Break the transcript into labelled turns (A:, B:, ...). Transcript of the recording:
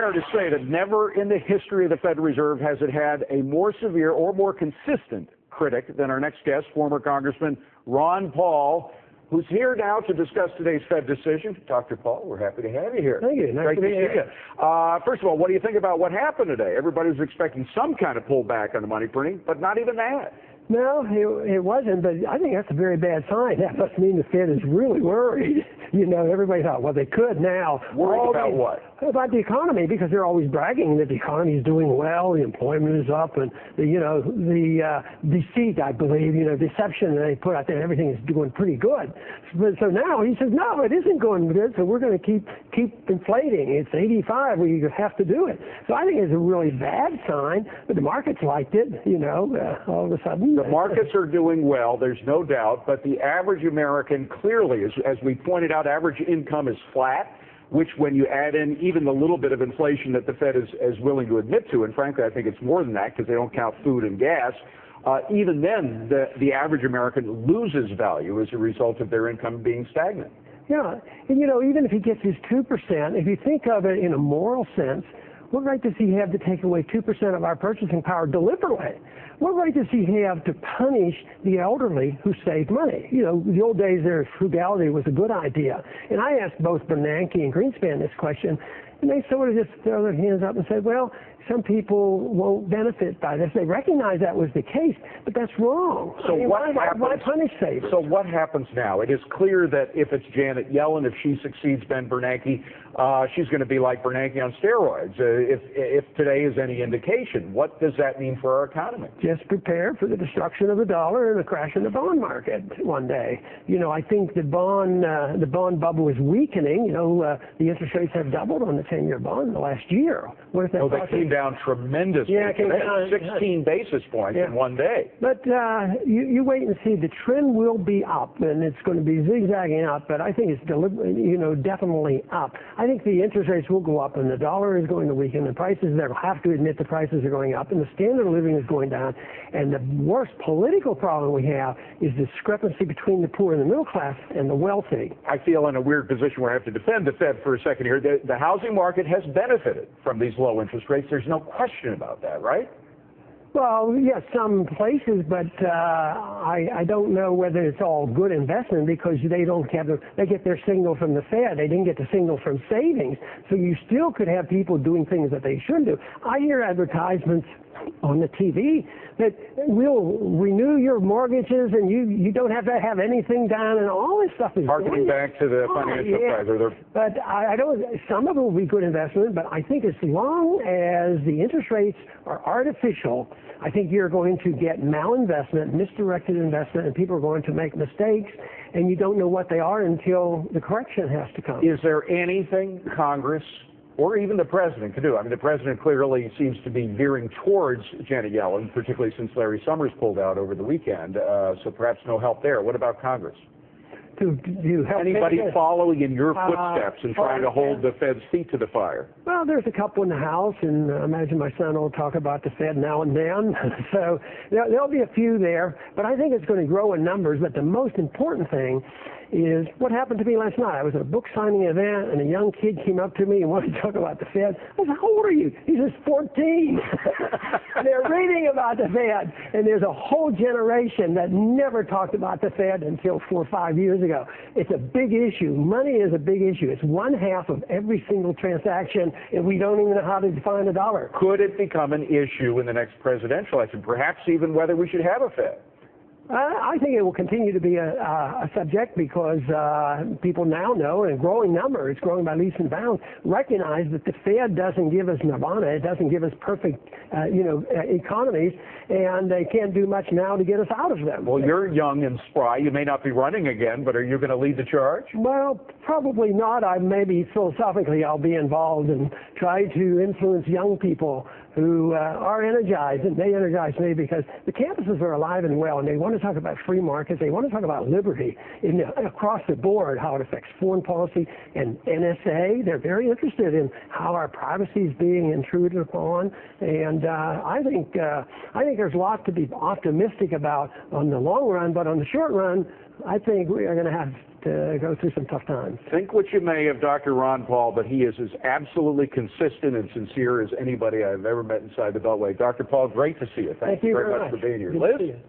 A: Fair to say that never in the history of the Federal Reserve has it had a more severe or more consistent critic than our next guest, former Congressman Ron Paul, who's here now to discuss today's Fed decision. Dr. Paul, we're happy to have you here.
B: Thank you. Nice
A: Great
B: to be here.
A: you. First of all, what do you think about what happened today? Everybody was expecting some kind of pullback on the money printing, but not even that.
B: No, it wasn't, but I think that's a very bad sign. That must mean the Fed is really worried. You know, everybody thought, well, they could now.
A: Worried about what?
B: About the economy, because they're always bragging that the economy is doing well, the employment is up, and the deceit, I believe, deception that they put out there, everything is doing pretty good. So now he says, no, it isn't going good, so we're going to keep inflating. It's 85, we have to do it. So I think it's a really bad sign, but the markets liked it, all of a sudden.
A: The markets are doing well, there's no doubt, but the average American clearly, as we pointed out, average income is flat, which when you add in even the little bit of inflation that the Fed is willing to admit to, and frankly I think it's more than that because they don't count food and gas, even then the average American loses value as a result of their income being stagnant.
B: Yeah, and even if he gets his 2%, if you think of it in a moral sense, what right does he have to take away 2% of our purchasing power deliberately? What right does he have to punish the elderly who save money? The old days there, frugality was a good idea. And I asked both Bernanke and Greenspan this question, and they sort of just throw their hands up and said, well, some people won't benefit by this. They recognize that was the case, but that's wrong.
A: So why
B: punish savers?
A: So what happens now? It is clear that if it's Janet Yellen, if she succeeds Ben Bernanke, she's going to be like Bernanke on steroids. If today is any indication, what does that mean for our economy?
B: Just prepare for the destruction of the dollar and the crash in the bond market one day. I think the bond bubble is weakening. The interest rates have doubled on the 10-year bond in the last year. What if that?
A: They came down tremendously.
B: Yeah, it came down
A: 16 basis points in one day.
B: But you wait and see. The trend will be up, and it's going to be zigzagging up. But I think it's definitely up. I think the interest rates will go up, and the dollar is going to weaken. The prices, they'll have to admit the prices are going up, and the standard of living is going down. And the worst political problem we have is the discrepancy between the poor and the middle class and the wealthy.
A: I feel in a weird position where I have to defend the Fed for a second here. The housing market has benefited from these low interest rates. There's no question about that, right?
B: Well, yes, some places, but I don't know whether it's all good investment because they get their signal from the Fed. They didn't get the signal from savings. So you still could have people doing things that they shouldn't do. I hear advertisements on the TV that we'll renew your mortgages and you don't have to have anything down, and all this stuff is
A: harkening back to the financial crisis.
B: But I don't. Some of it will be good investment, but I think as long as the interest rates are artificial, I think you're going to get malinvestment, misdirected investment, and people are going to make mistakes, and you don't know what they are until the correction has to come.
A: Is there anything Congress or even the president can do? I mean, the president clearly seems to be veering towards Janet Yellen, particularly since Larry Summers pulled out over the weekend, so perhaps no help there. What about Congress?
B: To help
A: anybody following in your footsteps and trying to hold the Fed's feet to the fire?
B: Well, there's a couple in the House, and I imagine my son will talk about the Fed now and then. So there'll be a few there, but I think it's going to grow in numbers. But the most important thing is what happened to me last night. I was at a book signing event, and a young kid came up to me and wanted to talk about the Fed. I said, how old are you? He says, 14. They're reading about the Fed, and there's a whole generation that never talked about the Fed until 4 or 5 years ago. It's a big issue. Money is a big issue. It's 1/2 of every single transaction, and we don't even know how to define a dollar.
A: Could it become an issue in the next presidential election, perhaps even whether we should have a Fed?
B: I think it will continue to be a subject because people now know, in a growing number, it's growing by leaps and bounds, recognize that the Fed doesn't give us nirvana. It doesn't give us perfect, economies, and they can't do much now to get us out of them.
A: Well, you're young and spry. You may not be running again, but are you going to lead the charge?
B: Well, probably not. Maybe philosophically I'll be involved and try to influence young people who are energized, and they energize me because the campuses are alive and well, and they want to talk about free markets. They want to talk about liberty across the board, how it affects foreign policy and NSA. They're very interested in how our privacy is being intruded upon, and I think there's a lot to be optimistic about on the long run, but on the short run, I think we are going to have to go through some tough times.
A: Think what you may of Dr. Ron Paul, but he is as absolutely consistent and sincere as anybody I've ever met inside the Beltway. Dr. Paul, great to see you. Thank you very much for being here.
B: Good
A: Liz?
B: to see you.